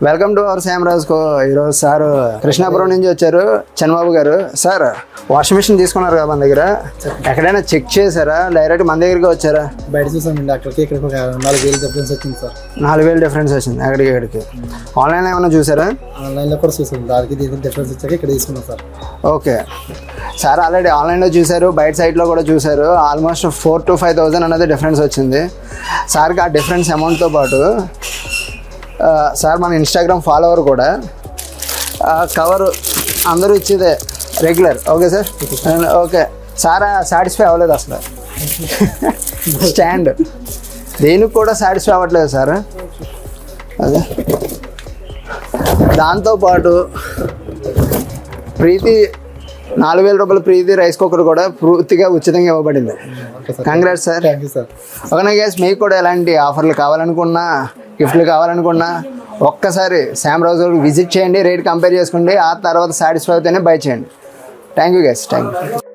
Welcome to our శామరాజ్ కో. ఈరోజు sir Krishnapuram నుంచి వచ్చారు, చంద్రబాబు గారు. సార్ వాషింగ్ మిషన్ తీసుకున్నారు కదా మన దగ్గర, ఎక్కడైనా చెక్ చేశారా డైరెక్ట్ మన దగ్గరికి వచ్చారా? బయట చూసామండి, అక్కడికి ఇక్కడ 4,000 డిఫరెన్స్ వచ్చింది సార్. 4,000 డిఫరెన్స్ వచ్చింది ఎక్కడికి. ఆన్లైన్లో ఏమైనా చూసారా? ఆన్లైన్లో కూడా చూసాం, దానికి దీనికి డిఫరెన్స్ వచ్చాక ఇక్కడ తీసుకున్నాం సార్. ఓకే సార్, ఆల్రెడీ ఆన్లైన్లో చూశారు, బయట సైట్లో కూడా చూశారు. ఆల్మోస్ట్ 4,000 to 5,000 అనేది డిఫరెన్స్ వచ్చింది సార్కి. ఆ డిఫరెన్స్ అమౌంట్తో పాటు సార్ మన ఇన్స్టాగ్రామ్ ఫాలోవర్ కూడా కవర్ అందరూ ఇచ్చేదే regular. Okay sir, okay sir satisfy అవ్వలేదు అసలు. స్టాండ్ దేనికి కూడా సాటిస్ఫై అవ్వట్లేదు సార్. అదే దాంతోపాటు ప్రీతి 4,000 రూపాయల ప్రీతి రైస్ కుక్కర్ కూడా పూర్తిగా ఉచితంగా ఇవ్వబడింది. Congrats sir. Thank you sir. Okay gas, మీకు కూడా ఎలాంటి ఆఫర్లు కావాలనుకున్నా, గిఫ్ట్లు కావాలనుకున్నా ఒక్కసారి శామరాజ్ విజిట్ చేయండి, రేట్ కంపేర్ చేసుకోండి, ఆ తర్వాత సాటిస్ఫై అయితేనే బై చేయండి. Thank you guys, thank you.